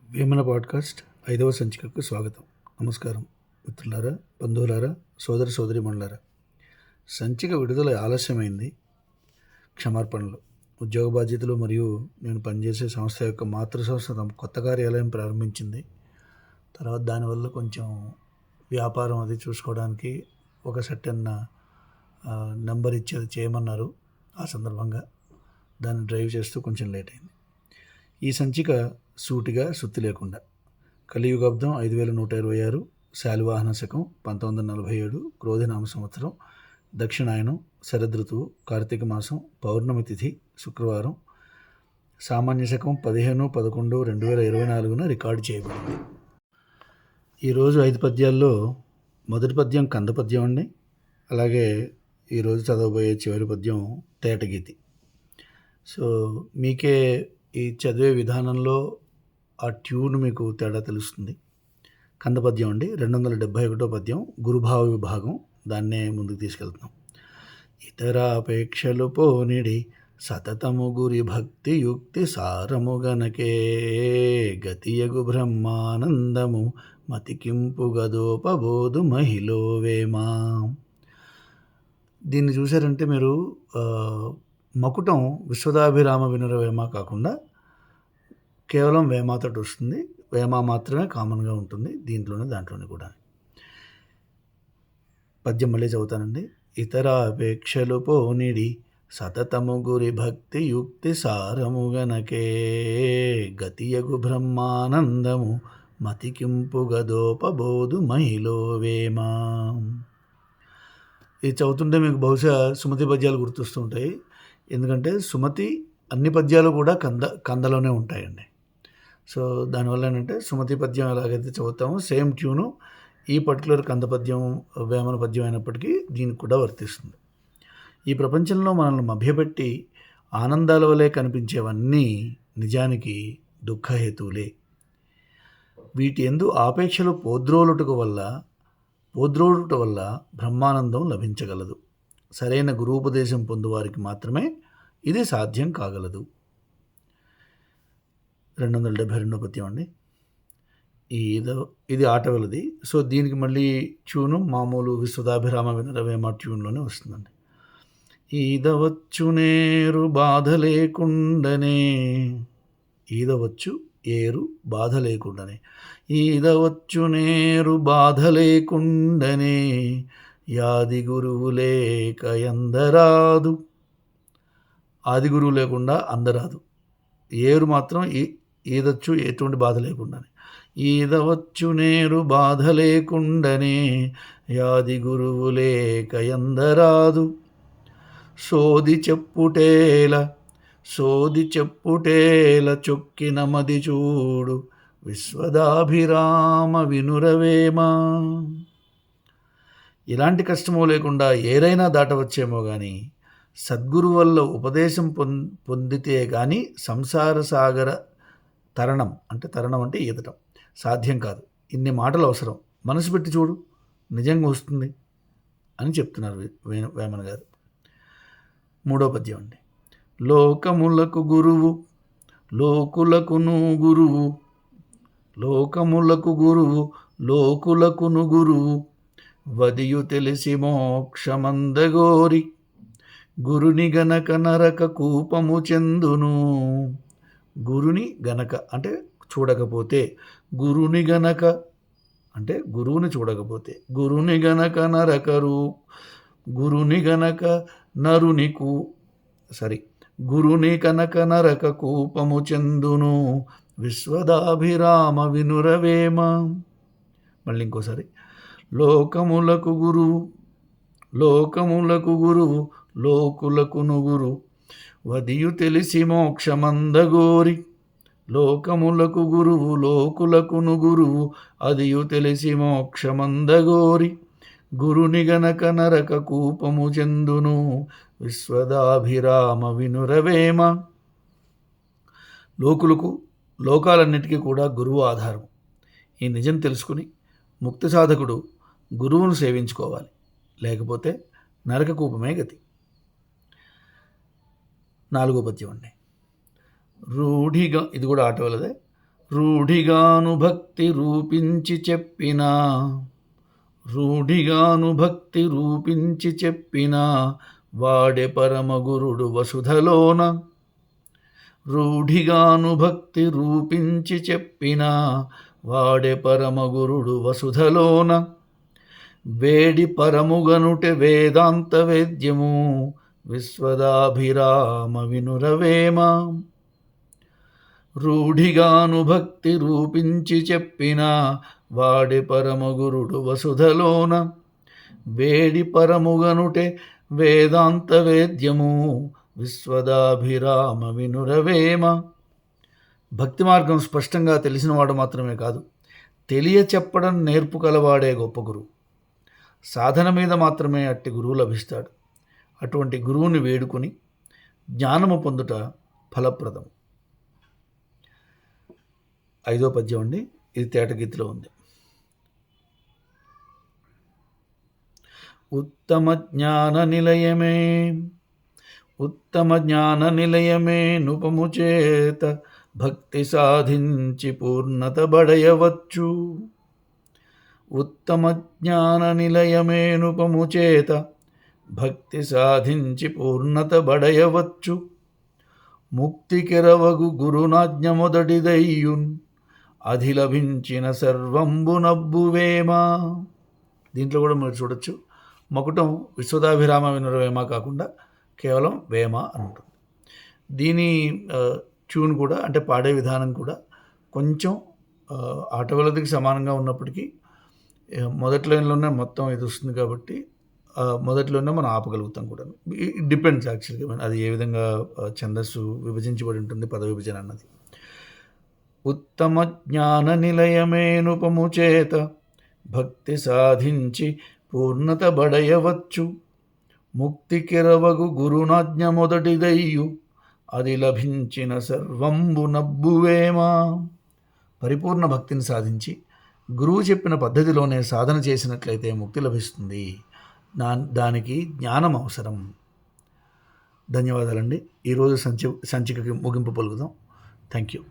Vemana podcast 5వ సంచికకు స్వాగతం. నమస్కారం మిత్రులారా, బంధువులారా, సోదరిమణులారా. సంచిక విడుదల ఆలస్యమైంది. క్షమార్పణలు. ఉద్యోగ బాధ్యతలు మరియు నేను పనిచేసే సంస్థ యొక్క మాతృ సంస్థ తమ కొత్త కార్యాలయం ప్రారంభించింది. తర్వాత దానివల్ల కొంచెం వ్యాపారం అది చూసుకోవడానికి ఒక సర్టెన్ నెంబర్ ఇచ్చేది చేయమన్నారు. ఆ సందర్భంగా దాన్ని డ్రైవ్ చేస్తూ కొంచెం లేట్ అయింది. ఈ సంచిక సూటిగా సుత్తి లేకుండా. కలియుగాబ్దం 5126, శాలివాహన శకం 1947, క్రోధినామ సంవత్సరం, దక్షిణాయనం, శరదృతువు, కార్తీక మాసం, పౌర్ణమి తిథి, శుక్రవారం, సామాన్య శకం 15/11/2024 రికార్డు చేయబడింది. ఈరోజు 5 పద్యాల్లో మొదటి పద్యం కంద పద్యం అండి. అలాగే ఈరోజు చదవబోయే చివరి పద్యం తేటగీతి. సో మీకే ఈ చదివే విధానంలో ఆ ట్యూన్ మీకు తేడా తెలుస్తుంది. కంద పద్యం అండి, 271 పద్యం, గురుభావ విభాగం. దాన్నే ముందుకు తీసుకెళ్తున్నాం. ఇతరాపేక్షలు పోనిడి సతతము గురి భక్తి యుక్తి సారము గనకే గతియగు బ్రహ్మానందము మతికింపు గదోపబోధు మహిలో వేమా. దీన్ని చూసారంటే మీరు మకుటం విశ్వదాభిరామ వినురవేమ కాకుండా కేవలం వేమాతోటి వస్తుంది. వేమ మాత్రమే కామన్గా ఉంటుంది దాంట్లోనే కూడా. పద్యం మళ్ళీ చదువుతానండి. ఇతర అపేక్షలు పోనిడి సతతము గురి భక్తి యుక్తి సారము గనకే గతియగు బ్రహ్మానందము మతికింపు గదోపబోధు మహిలో వేమా. ఇది చదువుతుంటే మీకు బహుశా సుమతి పద్యాలు గుర్తొస్తుంటాయి. ఎందుకంటే సుమతి అన్ని పద్యాలు కూడా కందలోనే ఉంటాయండి. సో దానివల్ల ఏంటంటే సుమతి పద్యం ఎలాగైతే చదువుతామో సేమ్ ట్యూను ఈ పర్టికులర్ కంద పద్యం వేమన పద్యం అయినప్పటికీ దీనికి కూడా వర్తిస్తుంది. ఈ ప్రపంచంలో మనల్ని మభ్యపెట్టి ఆనందాల వలె కనిపించేవన్నీ నిజానికి దుఃఖహేతువులే. వీటి యందు ఆపేక్షలు పోద్రోలుట వల్ల బ్రహ్మానందం లభించగలదు. సరైన గురూపదేశం పొందువారికి మాత్రమే ఇది సాధ్యం కాగలదు. 272 పద్యం అండి. ఇది ఆటవలది. సో దీనికి మళ్ళీ ట్యూను మామూలు విశ్వదాభిరామ వినురవేమ ట్యూన్లోనే వస్తుందండి. ఈదవచ్చునేరు బాధ లేకుండనే, ఈదవచ్చు ఏరు బాధ లేకుండానే, ఈదవచ్చునేరు బాధ లేకుండనే యాది గురువు లేక ఎందరాదు. ఆది గురువు లేకుండా అందరాదు. ఏరు మాత్రం ఈదచ్చు ఎటువంటి బాధ లేకుండానే. ఈదవచ్చు నేరు బాధ లేకుండనే యాది గురువు లేక ఎందరాదు. సోది చెప్పుటేల చొక్కిన మది చూడు విశ్వదాభిరామ వినురవేమా. ఇలాంటి కష్టమో లేకుండా ఏరైనా దాటవచ్చేమో కానీ సద్గురు వల్ల ఉపదేశం పొందితే కానీ సంసార సాగర తరణం అంటే ఈదటం సాధ్యం కాదు. ఇన్ని మాటలు అవసరం, మనసు పెట్టి చూడు, నిజంగా వస్తుంది అని చెప్తున్నారు వేమన గారు. 3వ పద్యం అండి. లోకములకు గురువు లోకులకును గురువు, లోకములకు గురువు లోకులకును గురువు, వదియు తెలిసి మోక్షమందగోరి గురుని గనక నరక కూపము చెందును. గురుని గనక అంటే చూడకపోతే, గురుని గనక అంటే గురువుని చూడకపోతే, గురుని గనక గురుని కనక నరక కూపము చెందును విశ్వదాభిరామ వినురవేమ. మళ్ళీ ఇంకోసారి. లోకములకు గురువు లోకులకును గురు, వదియు తెలిసి మోక్షమందగోరి. లోకములకు గురువు లోకులకును గురువు, అదియు తెలిసి మోక్షమందగోరి. గురుని గనక నరక కూపము చెందును విశ్వదాభిరామ వినురవేమ. లోకాలన్నిటికీ కూడా గురువు ఆధారం. ఈ నిజం తెలుసుకుని ముక్తి సాధకుడు గురువును సేవించుకోవాలి, లేకపోతే నరకకూపమే గతి. 4వ పద్యం అండి. రూఢిగా, ఇది కూడా ఆటవలదే. రూఢిగాను భక్తి రూపించి చెప్పినా, రూఢిగాను భక్తి రూపించి చెప్పినా, వాడే పరమగురుడు వసుధలోన. రూఢిగాను భక్తి రూపించి చెప్పినా, వాడే పరమగురుడు వసుధలోన. వేడి పరముగనుటె వేదాంత వేద్యము, విశ్వదాభిరామ వినురవేమ. రూఢిగాను భక్తి రూపించి చెప్పినా, వాడి పరమగురుడు వసుధలోన. వేడి పరముగనుటే వేదాంత వేద్యము, విశ్వదాభిరామ వినురవేమ. భక్తి మార్గం స్పష్టంగా తెలిసినవాడు మాత్రమే కాదు, తెలియ చెప్పడం నేర్పు కలవాడే గొప్ప గురువు. సాధన మీద మాత్రమే అట్టి గురువు లభిస్తాడు. అటువంటి గురువుని వేడుకొని జ్ఞానము పొందుట ఫలప్రదం. 5వ పద్యం అండి, ఇది తేటగీతిలో ఉంది. ఉత్తమ జ్ఞాన నిలయమే, ఉత్తమ జ్ఞాన నిలయమే నుపము చేత భక్తి సాధించి పూర్ణత బడయవచ్చు. ఉత్తమ జ్ఞాన నిలయమే నుపము చేత భక్తి సాధించి పూర్ణత బడయవచ్చు. ముక్తికెరవగు గురునాజ్ఞ మొదటిదయ్యున్, అది లభించిన సర్వంబు నబ్బువేమ. దీంట్లో కూడా మీరు చూడొచ్చు, మకుటం విశ్వదాభిరామ వినురవేమ కాకుండా కేవలం వేమ అని ఉంటుంది. దీని ట్యూన్ కూడా, అంటే పాడే విధానం కూడా కొంచెం ఆటవలదికి సమానంగా ఉన్నప్పటికీ మొదటి లైన్లోనే మొత్తం ఇది వస్తుంది కాబట్టి మొదట్లోనే మనం ఆపగలుగుతాం కూడా. ఇట్ డిపెండ్స్ యాక్చువల్గా అది ఏ విధంగా ఛందస్సు విభజించబడి ఉంటుంది, పద విభజన అన్నది. ఉత్తమ జ్ఞాన నిలయమేనుపము చేత భక్తి సాధించి పూర్ణత బడయవచ్చు. ముక్తికెరవగు గురునాజ్ఞ మొదటిదయ్యు, అది లభించిన సర్వంబు నబ్బువేమా. పరిపూర్ణ భక్తిని సాధించి గురువు చెప్పిన పద్ధతిలోనే సాధన చేసినట్లయితే ముక్తి లభిస్తుంది. దానికి జ్ఞానం అవసరం. ధన్యవాదాలండి. ఈరోజు సంచికకి ముగింపు పలుకుదాం. Thank you.